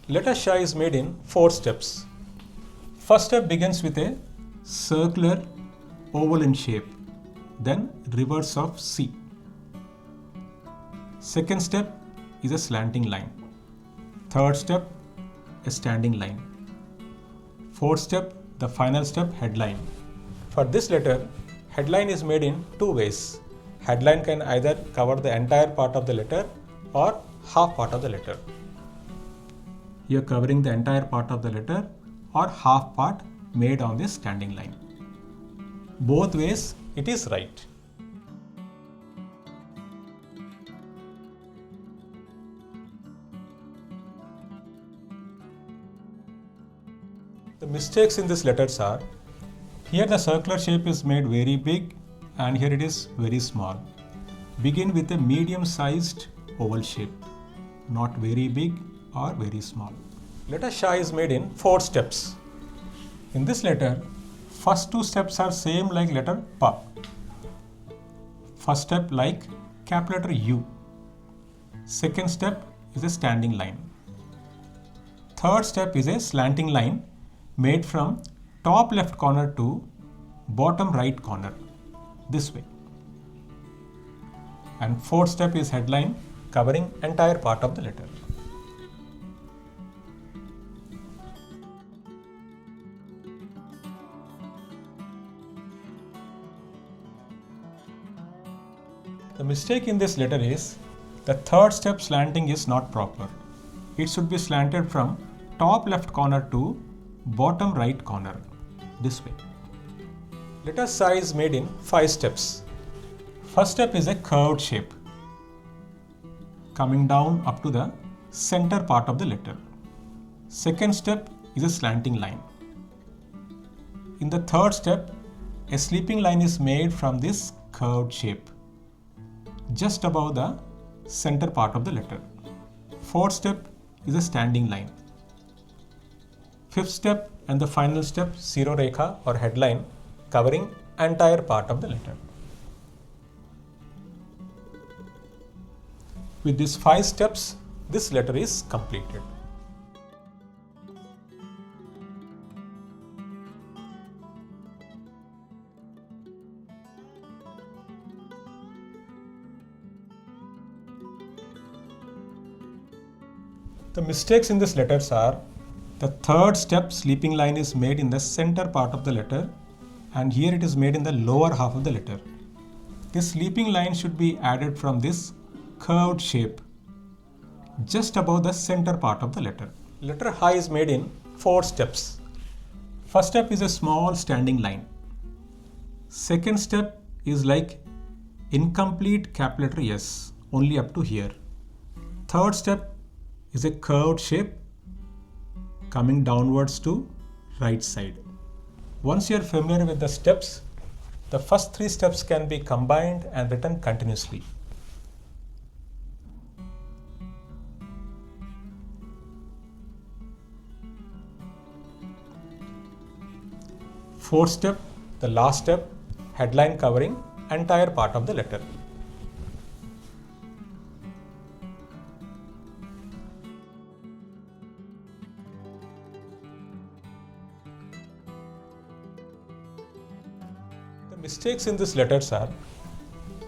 Letter Sh is made in 4 steps. First step begins with a circular oval in shape, then reverse of C. Second step is a slanting line. Third step, a standing line. Fourth step, the final step, headline. For this letter, headline is made in 2 ways. Headline can either cover the entire part of the letter or half part of the letter. Here covering the entire part of the letter or half part made on this standing line. Both ways it is right. The mistakes in these letters are, here the circular shape is made very big and here it is very small. Begin with a medium-sized oval shape, not very big or very small. Letter Sh is made in 4 steps. In this letter, first 2 steps are same like letter P. First step like cap letter U. Second step is a standing line. Third step is a slanting line made from top left corner to bottom right corner, this way. And fourth step is headline covering entire part of the letter. The mistake in this letter is the third step slanting is not proper. It should be slanted from top left corner to bottom right corner, this way. Letter Sh is made in 5 steps. First step is a curved shape coming down up to the center part of the letter. Second step is a slanting line. In the third step, a sleeping line is made from this curved shape just above the center part of the letter. Fourth step is a standing line. Fifth step and the final step, zero rekha or headline covering entire part of the letter. With these 5 steps, this letter is completed. The mistakes in these letters are, the third step sleeping line is made in the center part of the letter and here it is made in the lower half of the letter. This sleeping line should be added from this curved shape just above the center part of the letter. Letter H is made in 4 steps. First step is a small standing line. Second step is like incomplete cap letter S, only up to here. Third step is a curved shape coming downwards to right side. Once you are familiar with the steps, the first 3 steps can be combined and written continuously. Fourth step, the last step, headline covering entire part of the letter. The mistakes in these letters are,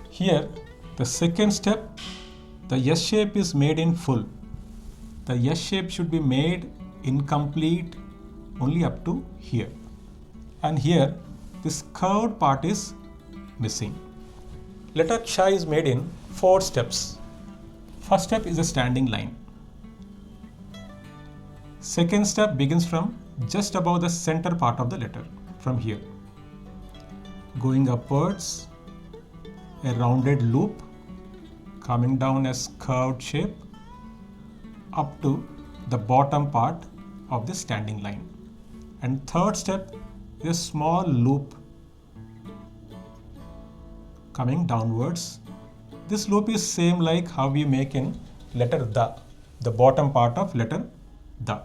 here the second step, the S shape is made in full. The S shape should be made incomplete only up to here. And here this curved part is missing. Letter Ch is made in 4 steps. First step is a standing line. Second step begins from just above the center part of the letter, from here. Going upwards, a rounded loop coming down as curved shape up to the bottom part of the standing line. And third step is a small loop coming downwards. This loop is same like how we make in letter the bottom part of letter the.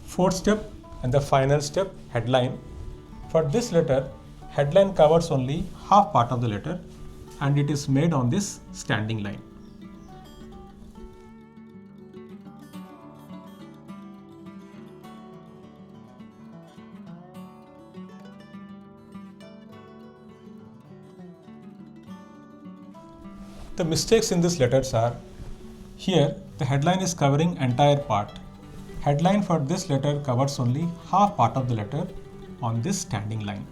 Fourth step and the final step, headline. For this letter, headline covers only half part of the letter and it is made on this standing line. The mistakes in this letters are, here the headline is covering entire part. Headline for this letter covers only half part of the letter on this standing line.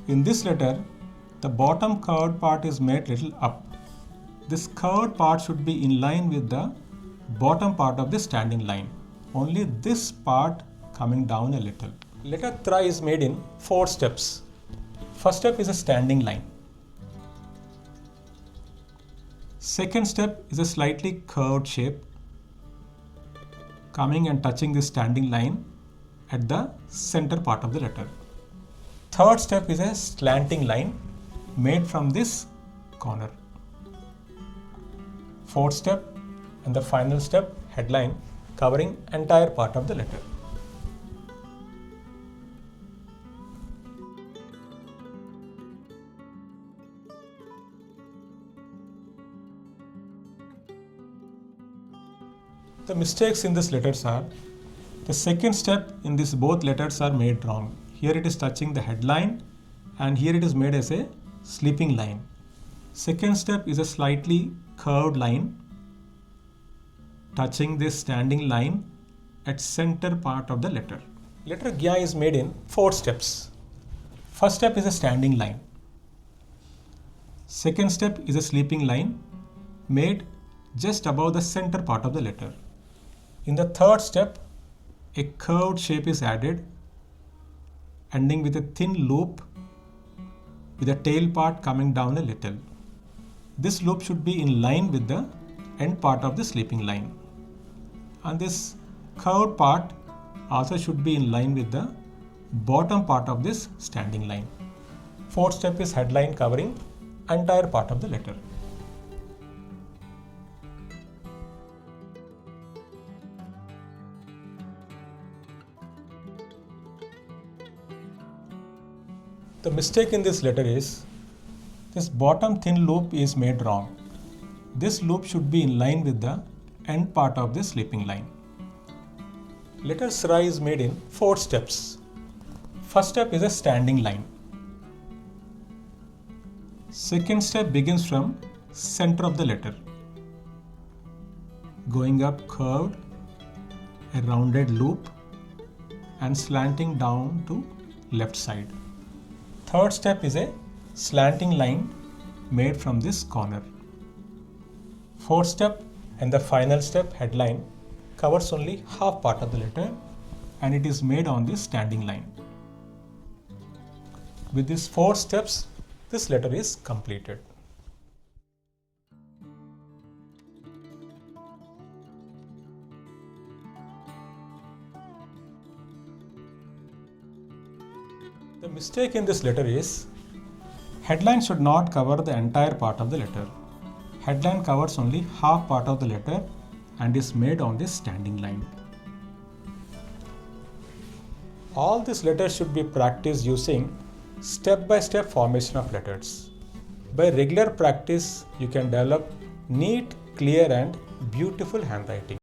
In this letter, the bottom curved part is made little up. This curved part should be in line with the bottom part of the standing line. Only this part coming down a little. Letter Tra is made in 4 steps. First step is a standing line. Second step is a slightly curved shape coming and touching the standing line at the center part of the letter. Third step is a slanting line made from this corner. Fourth step and the final step, headline, covering entire part of the letter. The mistakes in this letters are, the second step in this both letters are made wrong. Here it is touching the headline and here it is made as a sleeping line. Second step is a slightly curved line touching this standing line at center part of the letter. Letter Gya is made in 4 steps. First step is a standing line. Second step is a sleeping line made just above the center part of the letter. In the third step, a curved shape is added, ending with a thin loop with the tail part coming down a little. This loop should be in line with the end part of the sleeping line. And this curved part also should be in line with the bottom part of this standing line. Fourth step is headline covering entire part of the letter. The mistake in this letter is, this bottom thin loop is made wrong. This loop should be in line with the end part of the sleeping line. Letter Sra is made in 4 steps. First step is a standing line. Second step begins from center of the letter, going up curved, a rounded loop and slanting down to left side. Third step is a slanting line made from this corner. Fourth step and the final step, headline, covers only half part of the letter and it is made on this standing line. With these 4 steps, this letter is completed. The mistake in this letter is, headline should not cover the entire part of the letter. Headline covers only half part of the letter and is made on this standing line. All these letters should be practiced using step-by-step formation of letters. By regular practice, you can develop neat, clear and beautiful handwriting.